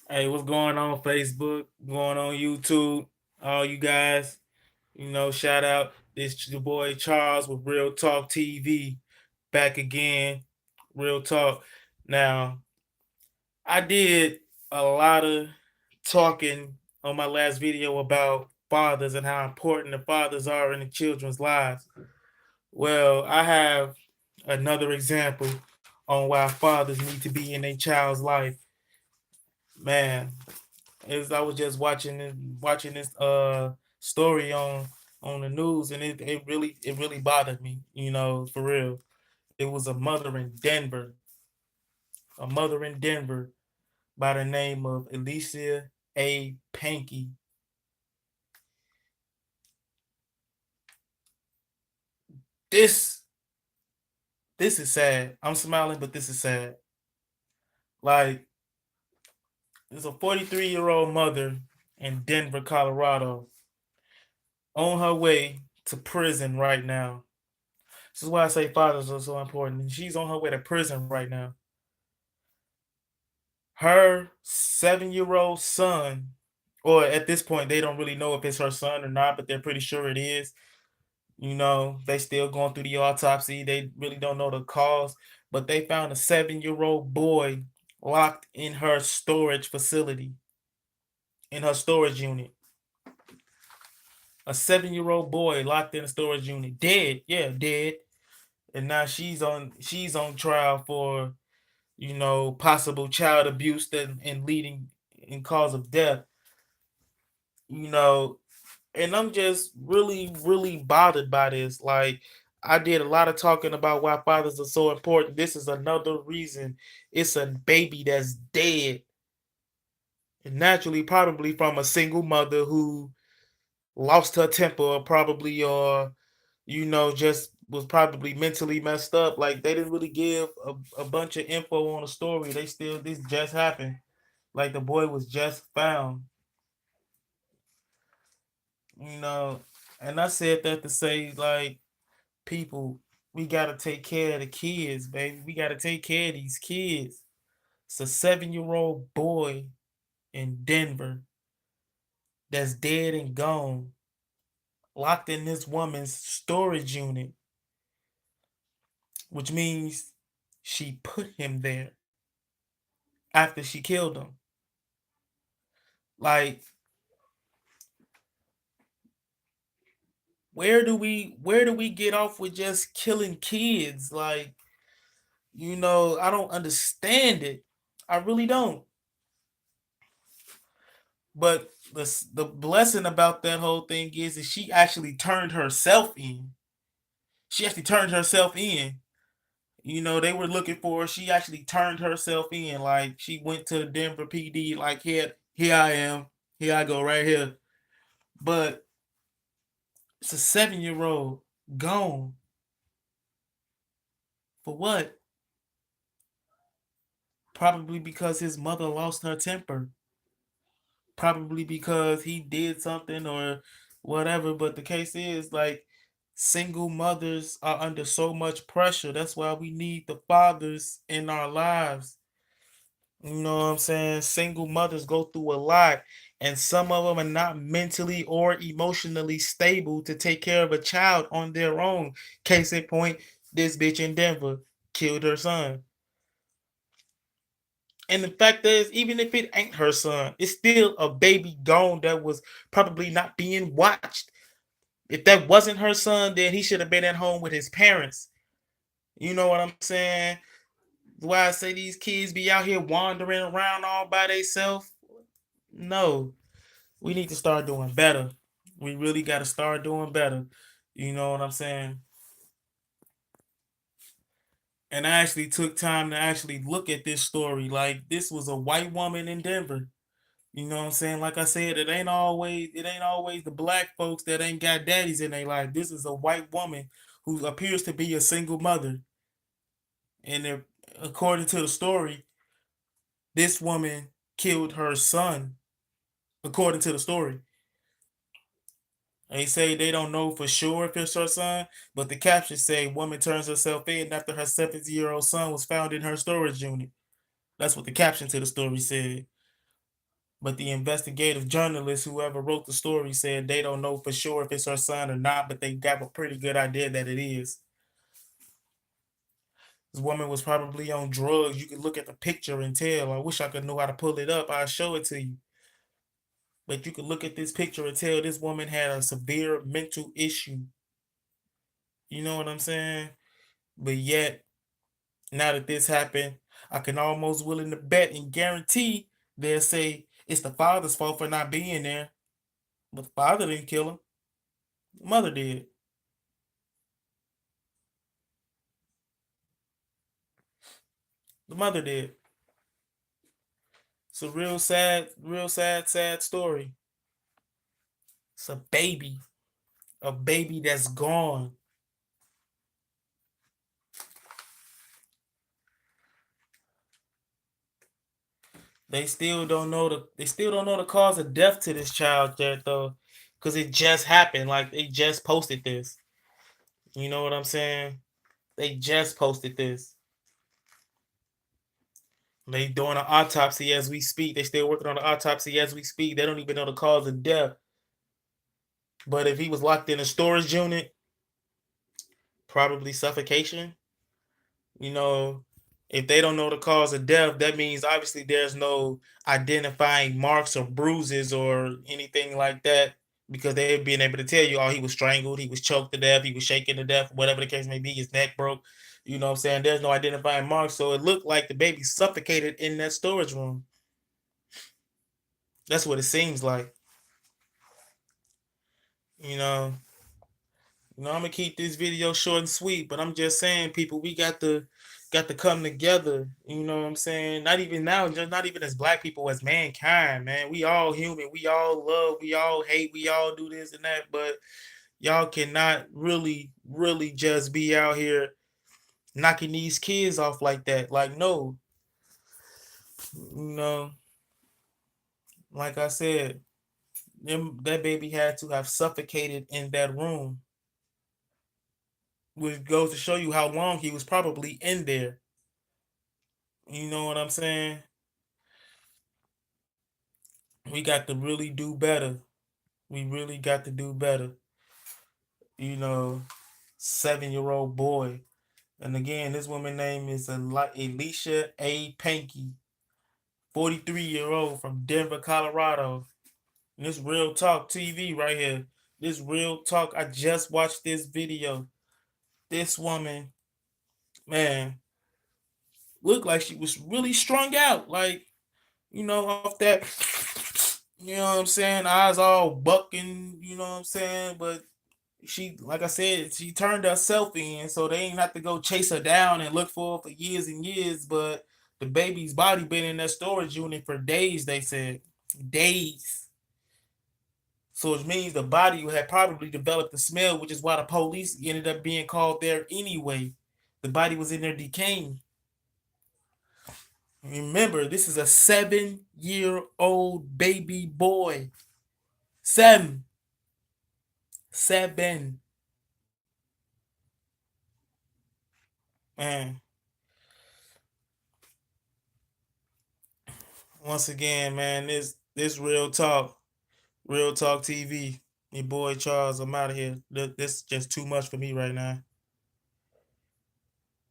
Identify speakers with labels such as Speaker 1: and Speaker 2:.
Speaker 1: Hey, what's going on Facebook? Going on YouTube? All you guys, shout out. This your boy Charles with Real Talk TV, back again. Real Talk. Now, I did a lot of talking on my last video about fathers and how important the fathers are in the children's lives. Well, I have another example on why fathers need to be in a child's life. Man, as I was just watching this story on the news, and it really bothered me, for real. It was a mother in Denver by the name of Alicia A. Pankey. This this is sad. I'm smiling, but this is sad. Like, there's a 43-year-old mother in Denver, Colorado, on her way to prison right now. This is why I say fathers are so important. And she's on her way to prison right now. Her 7-year-old son, or at this point, they don't really know if it's her son or not, but they're pretty sure it is. They still going through the autopsy. They really don't know the cause, but they found a 7-year-old boy locked in her storage facility, in her storage unit. A 7-year-old boy locked in a storage unit, dead. Yeah, dead. And now she's on trial for possible child abuse and leading in cause of death. You know, and I'm just really, really bothered by this. Like, I did a lot of talking about why fathers are so important. This is another reason. It's a baby that's dead, and naturally, probably from a single mother who lost her temper, or just was probably mentally messed up. Like, they didn't really give a bunch of info on the story. This just happened. Like, the boy was just found, you know. And I said that to say, like, people, we gotta take care of the kids, baby. We gotta take care of these kids. It's a 7-year-old boy in Denver that's dead and gone, locked in this woman's storage unit, which means she put him there after she killed him. Like, where do we get off with just killing kids? Like, I don't understand it. I really don't. But the blessing about that whole thing is that she actually turned herself in. She actually turned herself in. They were looking for her. She actually turned herself in. Like, she went to the Denver PD, like, here I am. Here I go right here. But it's a 7-year old gone. For what? Probably because his mother lost her temper. Probably because he did something or whatever. But the case is, like, single mothers are under so much pressure. That's why we need the fathers in our lives. You know what I'm saying? Single mothers go through a lot, and some of them are not mentally or emotionally stable to take care of a child on their own. Case in point, this bitch in Denver killed her son. And the fact is, even if it ain't her son, it's still a baby gone that was probably not being watched. If that wasn't her son, then he should have been at home with his parents. You know what I'm saying? Why I say these kids be out here wandering around all by themselves? No, we need to start doing better. We really got to start doing better. You know what I'm saying? And I actually took time to actually look at this story. Like, this was a white woman in Denver. You know what I'm saying? Like I said, it ain't always the black folks that ain't got daddies in their life. This is a white woman who appears to be a single mother. And according to the story, this woman killed her son, according to the story. They say they don't know for sure if it's her son, but the caption say woman turns herself in after her 7-year-old son was found in her storage unit. That's what the caption to the story said. But the investigative journalist, whoever wrote the story, said they don't know for sure if it's her son or not, but they got a pretty good idea that it is. This woman was probably on drugs. You could look at the picture and tell. I wish I could know how to pull it up. I'll show it to you. But you could look at this picture and tell this woman had a severe mental issue. You know what I'm saying? But yet, now that this happened, I can almost willing to bet and guarantee they'll say it's the father's fault for not being there. But the father didn't kill him. The mother did. The mother did. It's a real sad, sad story. It's a baby that's gone. They still don't know the cause of death to this child yet though, because it just happened. Like they just posted this. You know what I'm saying? They just posted this. They doing an autopsy as we speak. They still working on the autopsy as we speak. They don't even know the cause of death. But if he was locked in a storage unit, probably suffocation. You know, if they don't know the cause of death, that means obviously there's no identifying marks or bruises or anything like that because they've been able to tell you, oh, he was strangled, he was choked to death, he was shaken to death, whatever the case may be, his neck broke. You know what I'm saying? There's no identifying marks. So it looked like the baby suffocated in that storage room. That's what it seems like. You know, I'm gonna keep this video short and sweet, but I'm just saying, people, we got to come together. You know what I'm saying? Not even now, just not even as black people, as mankind, man. We all human. We all love. We all hate. We all do this and that. But y'all cannot really just be out here knocking these kids off like that. Like, no, you know, like I said, that baby had to have suffocated in that room, which goes to show you how long he was probably in there. You know what I'm saying? We got to really do better. We really got to do better. You know, 7-year-old boy. And again, this woman name is Alicia A. Pankey, 43-year-old from Denver, Colorado. And this Real Talk TV right here. This Real Talk. I just watched this video. This woman, man, looked like she was really strung out. Like, off that, you know what I'm saying? Eyes all bucking, you know what I'm saying? But she, like I said, she turned herself in, so they ain't have to go chase her down and look for her for years and years. But the baby's body been in that storage unit for days, they said. Days. So it means the body had probably developed the smell, which is why the police ended up being called there anyway. The body was in there decaying. Remember, this is a 7-year-old baby boy. 7. 7. Man. Once again, man, this Real Talk TV. Your boy Charles, I'm out of here. This is just too much for me right now.